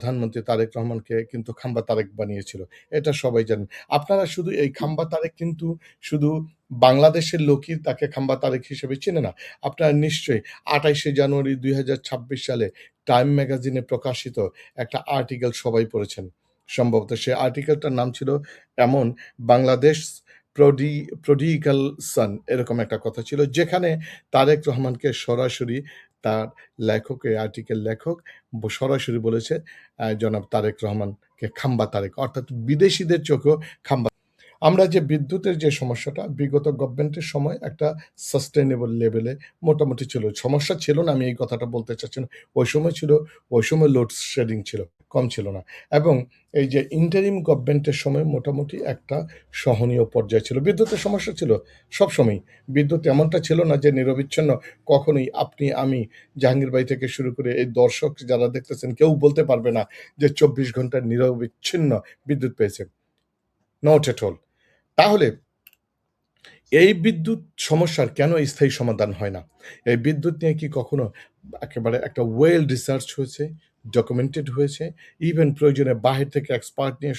প্রধানমন্ত্রী তারেক রহমানকে কিন্তু খাম্বা তারেক বানিয়েছিল। এটা সবাই জানেন। আপনারা শুধু এই খাম্বা তারেক কিন্তু শুধু বাংলাদেশের লোকই তাকে খাম্বা তারেক হিসেবে চেনে না। আপনারা নিশ্চয়ই ২৮শে জানুয়ারি ২০২৬ সালে টাইম ম্যাগাজিনে প্রকাশিত একটা আর্টিকেল সবাই পড়েছেন। সম্ভবত সেই আর্টিকেলটার নাম ছিল এমন বাংলাদেশ প্রডি প্রডিগাল সন এরকম একটা কথা ছিল। যেখানে তারেক রহমানকে সরাসরি তার লেখক, এই আর্টিকেল লেখক সরাসরি বলেছে জনাব তারেক রহমানকে খাম্বা তারেক, অর্থাৎ বিদেশিদের চোখেও খাম্বা। আমরা যে বিদ্যুতের যে সমস্যাটা বিগত গভর্নমেন্টের সময় একটা সাস্টেইনেবল লেভেলে মোটামুটি ছিল। সমস্যা ছিল না, আমি এই কথাটা বলতে চাচ্ছি না। ওই সময় ছিল, ওই সময় লোডশেডিং ছিল, কম ছিল না। এবং এই যে ইন্টারিম গভর্নমেন্টের সময় মোটামুটি একটা সহনীয় পর্যায়ে ছিল। বিদ্যুতের সমস্যা ছিল সবসময়ই। বিদ্যুৎ এমনটা ছিল না যে নিরবিচ্ছিন্ন কখনোই আপনি, আমি, জাহাঙ্গীর ভাই থেকে শুরু করে এই দর্শক যারা দেখতেছেন কেউ বলতে পারবে না যে ২৪ ঘন্টা নিরবিচ্ছিন্ন বিদ্যুৎ পেয়েছে। Not at all. তাহলে এই বিদ্যুৎ সমস্যার কেন স্থায়ী সমাধান হয় না? এই বিদ্যুৎ নিয়ে কি কখনো একেবারে একটা ওয়েল রিসার্চ হয়েছে, ডকুমেন্টেড হয়েছে? ইভেন প্রয়োজনে বাহির থেকে এক্সপার্ট নিয়ে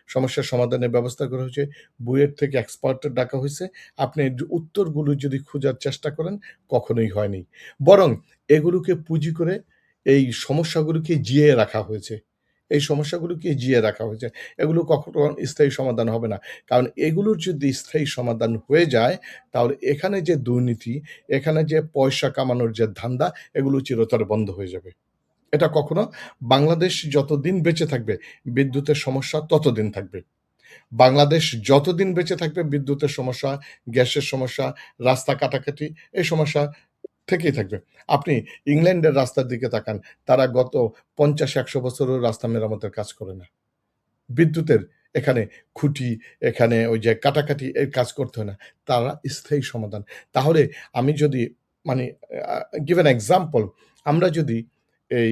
সমস্যার সমাধানের ব্যবস্থা করা হয়েছে। বুয়েট থেকে এক্সপার্ট ডাকা হয়েছে। আপনি উত্তরগুলো যদি খোঁজার চেষ্টা করেন, কখনোই হয়নি। বরং এগুলোকে পুঁজি করে এই সমস্যাগুলোকে জিইয়ে রাখা হয়েছে। এই সমস্যাগুলোকে জিইয়ে রাখা হয়েছে। এগুলো কখনো স্থায়ী সমাধান হবে না। কারণ এগুলোর যদি স্থায়ী সমাধান হয়ে যায়, তাহলে এখানে যে দুর্নীতি, এখানে যে পয়সা কামানোর যে ধান্দা, এগুলো চিরতরে বন্ধ হয়ে যাবে। এটা কখনো বাংলাদেশ যতদিন বেঁচে থাকবে, বিদ্যুতের সমস্যা ততদিন থাকবে। বাংলাদেশ যতদিন বেঁচে থাকবে বিদ্যুতের সমস্যা, গ্যাসের সমস্যা, রাস্তা কাটাকাটি এই সমস্যা থেকেই থাকবে। আপনি ইংল্যান্ডের রাস্তার দিকে তাকান, তারা গত ৫০-১০০ বছরেও রাস্তা মেরামতের কাজ করে না। বিদ্যুতের এখানে খুঁটি, এখানে ওই যে কাটাকাটি এর কাজ করতে হয় না। তারা স্থায়ী সমাধান। তাহলে আমি যদি মানে give an example, আমরা যদি এই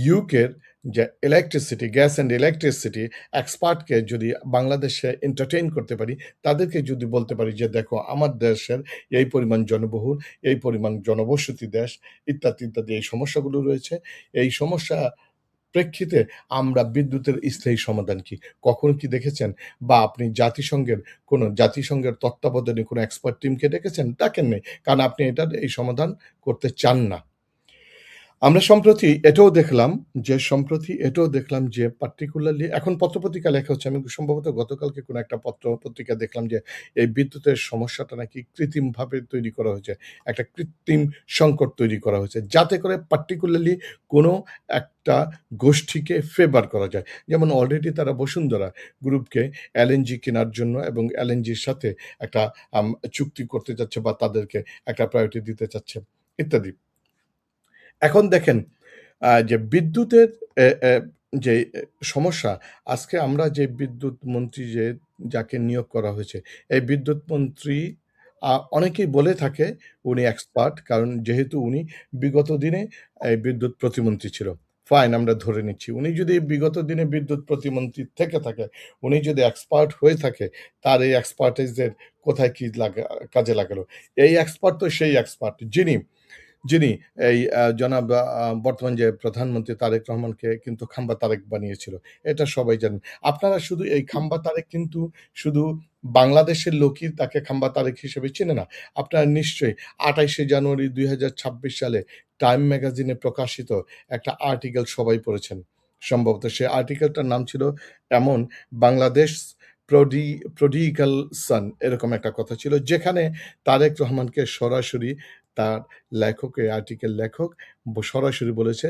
ইউকের যে ইলেকট্রিসিটি, গ্যাস অ্যান্ড ইলেকট্রিসিটি এক্সপার্টকে যদি বাংলাদেশে এন্টারটেইন করতে পারি, তাদেরকে যদি বলতে পারি যে, "দেখো আমার দেশের এই পরিমাণ জনবহুল, এই পরিমাণ জনবসতি দেশ, ইত্যাদি, ইত্যাদি এই সমস্যাগুলো রয়েছে। এই সমস্যা প্রেক্ষিতে আমরা বিদ্যুতের স্থায়ী সমাধান কি? কখনো কি দেখেছেন? বা আপনি জাতিসংঘের তত্ত্বাবধানে কোনো এক্সপার্ট টিমকে ডেকেছেন? ডাকেন নাই। কারণ আপনি এটার এই সমাধান করতে চান না। আমরা সম্প্রতি এটাও দেখলাম যে পার্টিকুলারলি এখন পত্র-পত্রিকা লেখা হচ্ছে। আমি সম্ভবত গতকালকে কোনো একটা পত্র-পত্রিকা দেখলাম যে এই বিদ্যুতের সমস্যাটা নাকি কৃত্রিমভাবে তৈরি করা হয়েছে। একটা কৃত্রিম সংকট তৈরি করা হয়েছে। যাতে করে পার্টিকুলারলি কোনো একটা গোষ্ঠীকে ফেভার করা যায়। যেমন অলরেডি তারা বসুন্ধরা গ্রুপকে এলএনজি কেনার জন্য এবং এলএনজির সাথে একটা চুক্তি করতে চাচ্ছে বা তাদেরকে একটা প্রায়োরিটি দিতে চাচ্ছে ইত্যাদি। এখন দেখেন যে বিদ্যুতের এ এ যে সমস্যা, আজকে আমরা যে বিদ্যুৎ মন্ত্রী যাকে নিয়োগ করা হয়েছে, এই বিদ্যুৎ মন্ত্রী অনেকেই বলে থাকে উনি এক্সপার্ট, কারণ যেহেতু উনি বিগত দিনে এই বিদ্যুৎ প্রতিমন্ত্রী ছিল। ফাইন, আমরা ধরে নিচ্ছি। উনি যদি বিগত দিনে বিদ্যুৎ প্রতিমন্ত্রী থেকে থাকে, উনি যদি এক্সপার্ট হয়ে থাকে, তার এই এক্সপার্টাইজ এর কোথায় কি কাজে লাগালো? এই এক্সপার্ট তো সেই এক্সপার্ট যিনি এই জনাব বর্তমান যে প্রধানমন্ত্রী তারেক রহমানকে কিন্তু খাম্বা তারেক বানিয়েছিল। এটা সবাই জানেন। আপনারা শুধু এই খাম্বা তারেক কিন্তু শুধু বাংলাদেশের লোকই তাকে খাম্বা তারেক হিসেবে চেনে না। আপনারা নিশ্চয়ই ২৮শে জানুয়ারি ২০২৬ সালে টাইম ম্যাগাজিনে প্রকাশিত একটা আর্টিকেল সবাই পড়েছেন। সম্ভবত সেই আর্টিকেলটার নাম ছিল এমন বাংলাদেশ প্রডি প্রডিগাল সন এরকম একটা কথা ছিল। যেখানে তারেক রহমানকে সরাসরি তার লেখক, এই আর্টিকেল লেখক সরাসরি বলেছে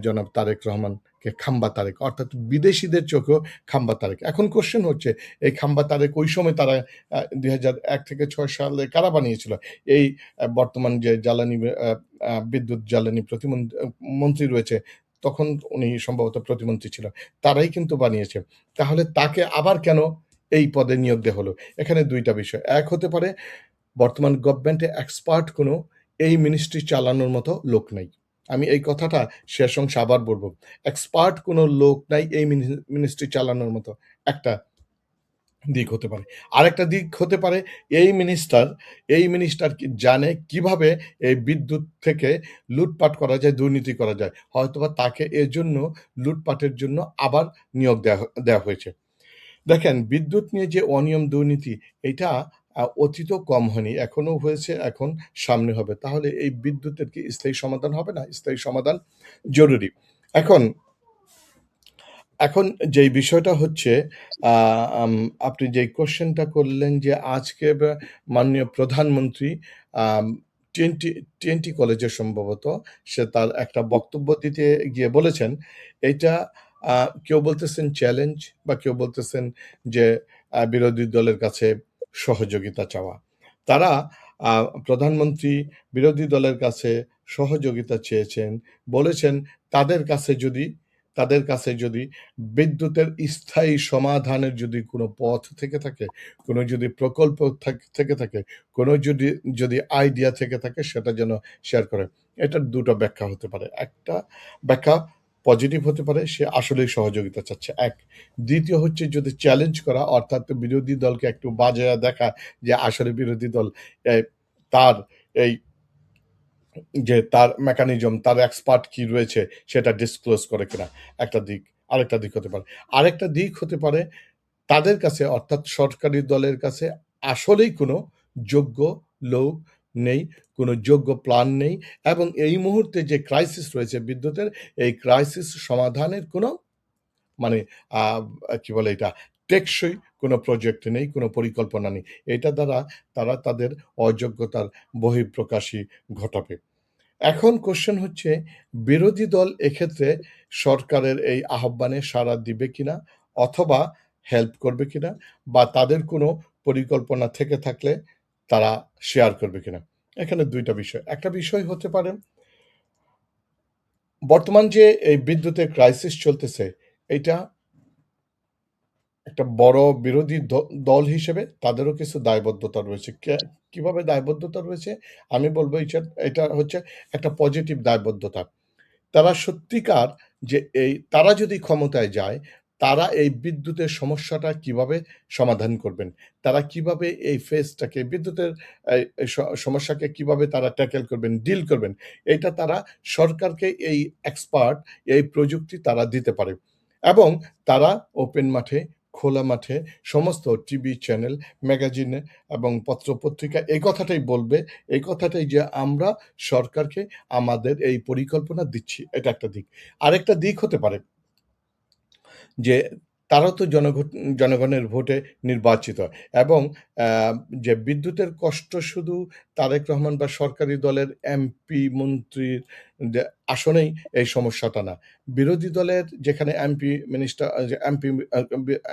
জনাব তারেক রহমানকে খাম্বা তারেক, অর্থাৎ বিদেশিদের চোখেও খাম্বা তারেক। এখন কোয়েশ্চেন হচ্ছে এই খাম্বা তারেক ওই সময় তারা ২০০১ থেকে ৬ সালে কারা বানিয়েছিল? এই বর্তমান যে জ্বালানি বিদ্যুৎ জ্বালানি মন্ত্রী রয়েছে, তখন উনি সম্ভবত প্রতিমন্ত্রী ছিল। তারাই কিন্তু বানিয়েছে। তাহলে তাকে আবার কেন এই পদে নিয়োগ দেয়া হলো? এখানে ২ টা বিষয়। এক হতে পারে বর্তমান গভর্নমেন্টে এক্সপার্ট কোনো এই মিনিস্ট্রি চালানোর মতো লোক নাই। আমি এই কথাটা শেষ অংশে আবার বলব। এক্সপার্ট কোনো লোক নাই এই মিনিস্ট্রি চালানোর মতো। একটা দিক হতে পারে। আরেকটা দিক হতে পারে এই মিনিস্টার কি জানে কিভাবে এই বিদ্যুৎ থেকে লুটপাট করা যায়, দুর্নীতি করা যায়। হয়তোবা তাকে এজন্য লুটপাটের জন্য আবার নিয়োগ দেয়া হয়েছে। দেখেন বিদ্যুৎ নিয়ে যে অনিয়ম দুর্নীতি এটা অতীতেও কম হয়নি। এখনো হয়েছে, এখন সামনে হবে। তাহলে এই বিদ্যুতের কি স্থায়ী সমাধান হবে না? স্থায়ী সমাধান জরুরি। এখন এখন যেই বিষয়টা হচ্ছে আ আম আপনি যেই কোয়েশ্চেনটা করলেন যে আজকে মাননীয় প্রধানমন্ত্রী আম টিএনটি টিএনটি কলেজে সম্ভবত সে তার একটা বক্তব্য দিতে গিয়ে বলেছেন, এইটা আ কেউ বলতেছেন চ্যালেঞ্জ বা কেউ বলতেছেন যে বিরোধী দলের কাছে সহযোগিতা চাওয়া। তারা আ প্রধানমন্ত্রী বিরোধী দলের কাছে সহযোগিতা চেয়েছেন, বলেছেন তাদের কাছে যদি তাদের কাছে যদি বিদ্যুতের স্থায়ী সমাধানের যদি কোনো পথ থেকে থাকে, কোনো যদি প্রকল্প থেকে থাকে, কোনো যদি আইডিয়া থেকে থাকে সেটা যেন শেয়ার করে। এটার ২ টা ব্যাখ্যা হতে পারে। একটা ব্যাখ্যা পজিটিভ হতে পারে, সে আসলেই সহযোগিতা চাচ্ছে ১। দ্বিতীয় হচ্ছে যদি চ্যালেঞ্জ করা অর্থাৎ বিরোধী দলকে একটু বাজায়া দেখা যে আসলে বিরোধী দল এ তার এই তার মেকানিজম, তার এক্সপার্ট কি রয়েছে সেটা ডিসক্লোজ করে কিনা একটা দিক। আরেকটা দিক হতে পারে। আরেকটা দিক হতে পারে তাদের কাছে অর্থাৎ সরকারি দলের কাছে আসলেই কোনো যোগ্য লোক নেই, কোনো যোগ্য প্ল্যান নেই এবং এই মুহূর্তে যে ক্রাইসিস রয়েছে বিদ্যুতের, এই ক্রাইসিস সমাধানের কোনো মানে আ কি বলে এটা? টেকসই কোনো প্রজেক্ট নেই, কোনো পরিকল্পনা নেই। এটা দ্বারা তারা তাদের অযোগ্যতার বহিঃপ্রকাশই ঘটাবে। এখন কোয়েশ্চেন হচ্ছে বিরোধী দল এক্ষেত্রে সরকারের এই আহ্বানে সাড়া দিবে কিনা অথবা হেল্প করবে কিনা বা তাদের কোনো পরিকল্পনা থেকে থাকলে তারা শেয়ার করবে কিনা। এখানে ২ টা বিষয়। একটা বিষয় হতে পারে বর্তমান যে এই বিদ্যুতের ক্রাইসিস চলতেছে এইটা একটা বড় বিরোধী দল হিসেবে তাদেরও কিছু দায়বদ্ধতা রয়েছে। কিভাবে দায়বদ্ধতা রয়েছে? আমি বলব এটা হচ্ছে একটা পজিটিভ দায়বদ্ধতা। তারা সত্যিকার যে তারা যদি ক্ষমতায় যায়, তারা এই বিদ্যুতের সমস্যাটা কিভাবে সমাধান করবেন? তারা কিভাবে এই ফেজটাকে বিদ্যুতের এই এই স সমস্যাকে কিভাবে তারা ট্যাকেল করবেন, ডিল করবেন? এইটা তারা সরকারকে এই এক্সপার্ট, এই প্রযুক্তি তারা দিতে পারে। এবং তারা ওপেন মাঠে, খোলা মাঠে সমস্ত টিভি চ্যানেল, ম্যাগাজিনে এবং পত্র-পত্রিকা এই কথাটাই বলবে, এই কথাটাই যে আমরা সরকারকে আমাদের এই পরিকল্পনা দিচ্ছি। এটা একটা দিক। আরেকটা দিক হতে পারে যে তারাও তো জনগণের ভোটে নির্বাচিত এবং আ যে বিদ্যুতের কষ্ট শুধু তারেক রহমান বা সরকারি দলের এমপি, মন্ত্রীর যে আসনেই এই সমস্যাটা না। বিরোধী দলের যেখানে এমপি, মিনিস্টার যে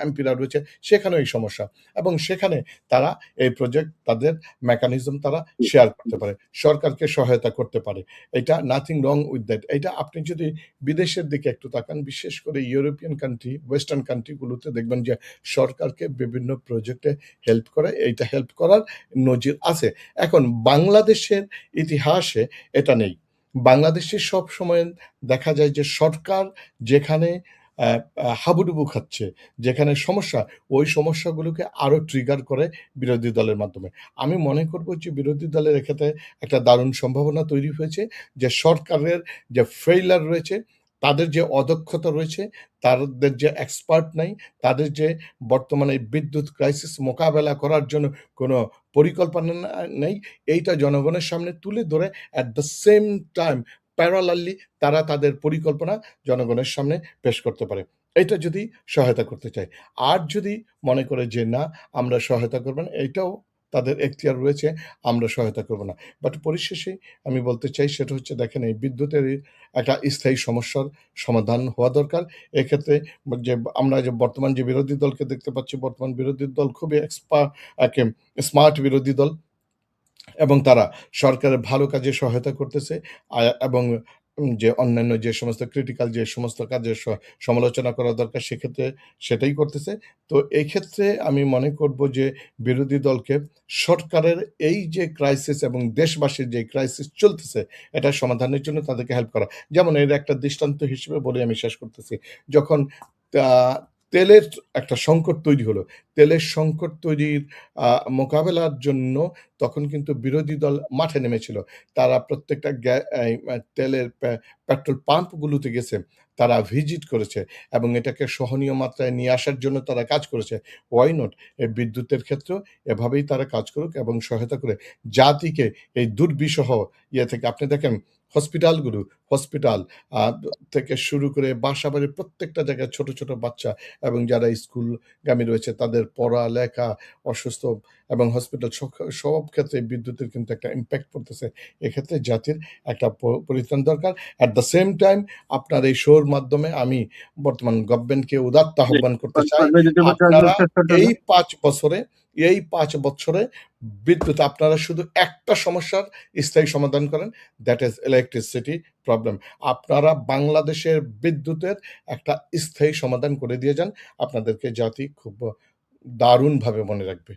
এমপিরা রয়েছে সেখানেও এই সমস্যা এবং সেখানে তারা এই প্রজেক্ট তাদের মেকানিজম তারা শেয়ার করতে পারে। সরকারকে সহায়তা করতে পারে। এটা nothing wrong with that. এইটা আপনি যদি বিদেশের দিকে একটু তাকান, বিশেষ করে ইউরোপিয়ান কান্ট্রি, ওয়েস্টার্ন কান্ট্রি গুলোতে দেখবেন যে সরকারকে বিভিন্ন প্রজেক্টে হেল্প করে। এইটা হেল্প করার নজির আছে। এখন বাংলাদেশের ইতিহাসে এটা নেই। বাংলাদেশে সবসময় দেখা যায় যে সরকার যেখানে অ্যা আ হাবুডুবু খাচ্ছে, যেখানে সমস্যা, ওই সমস্যাগুলোকে আরো ট্রিগার করে বিরোধী দলের মাধ্যমে। আমি মনে করব যে বিরোধী দলের এক্ষেত্রে একটা দারুণ সম্ভাবনা তৈরি হয়েছে যে সরকারের যে ফেইলিউর রয়েছে, তাদের যে অদক্ষতা রয়েছে, তাদের যে এক্সপার্ট নাই, তাদের যে বর্তমানে বিদ্যুৎ ক্রাইসিস মোকাবেলা করার জন্য কোনো পরিকল্পনা নেই, এইটা জনগণের সামনে তুলে ধরে at the same time parallelly তারা তাদের পরিকল্পনা জনগণের সামনে পেশ করতে পারে। এইটা যদি সহায়তা করতে চায়। আর যদি মনে করে যে না আমরা সহায়তা করব না, এইটাও তাদের এখতিয়ার রয়েছে, আমরা সহায়তা করব না। বাট পরিশেষে আমি বলতে চাই সেটা হচ্ছে দেখেন এই বিদ্যুতের একটা স্থায়ী সমস্যার সমাধান হওয়া দরকার। এক্ষেত্রে যে আমরা যে বর্তমান যে বিরোধী দলকে দেখতে পাচ্ছি, বর্তমান বিরোধী দল খুবই একে স্মার্ট বিরোধী দল এবং তারা সরকারের ভালো কাজে সহায়তা করতেছে এবং যে অন্যান্য যে সমস্ত ক্রিটিক্যাল যে সমস্ত কাজের সমালোচনা করা দরকার সেক্ষেত্রে সেটাই করতেছে। তো এই ক্ষেত্রে আমি মনে করব যে বিরোধী দলকে সরকারের এই যে ক্রাইসিস এবং দেশবাসীর যে ক্রাইসিস চলতেছে এটা সমাধানের জন্য তাদেরকে হেল্প করা। যেমন এর একটা দৃষ্টান্ত হিসেবে বলে আমি শেষ করতেছি। যখন আ তেলের একটা সংকট তৈরি হলো। তেলের সংকট তৈরির আ মোকাবেলার জন্য তখন কিন্তু বিরোধী দল মাঠে নেমেছিল। তারা প্রত্যেকটা এই তেলের পেট্রোল পাম্পগুলোতে গেছে। তারা ভিজিট করেছে এবং এটাকে সহনীয় মাত্রায় নিয়ে আসার জন্য তারা কাজ করেছে। Why not? এই বিদ্যুতের ক্ষেত্রেও এভাবেই তারা কাজ করুক এবং সহায়তা করে জাতিকে এই দুর্বিষহ থেকে আপনি দেখেন হসপিটালগুলো, হসপিটাল আ থেকে শুরু করে বাসাবাড়ির প্রত্যেকটা জায়গায় ছোট, ছোট বাচ্চা এবং যারা স্কুলগামী রয়েছে তাদের পড়ালেখা, অসুস্থ এবং হসপিটাল সব ক্ষেত্রে বিদ্যুতের কিন্তু একটা ইমপ্যাক্ট পড়তেছে। এক্ষেত্রে জাতির একটা পরিত্রাণ দরকার। এট দ্য সেম টাইম আপনার এই শোর মাধ্যমে আমি বর্তমান গভর্নমেন্টকে উদাত্ত জি, আহ্বান করতে চাই। যদি করতে আসবেন আপনারা শেষ করতে হবে। এই ৫ বছরে এই ৫ বছরে বিদ্যুৎ আপনারা শুধু একটা সমস্যার স্থায়ী সমাধান করেন, দ্যাট ইজ ইলেকট্রিসিটি প্রবলেম। আপনারা বাংলাদেশের বিদ্যুতের একটা স্থায়ী সমাধান করে দিয়ে যান। আপনাদেরকে জাতি খুব দারুণভাবে মনে রাখবে।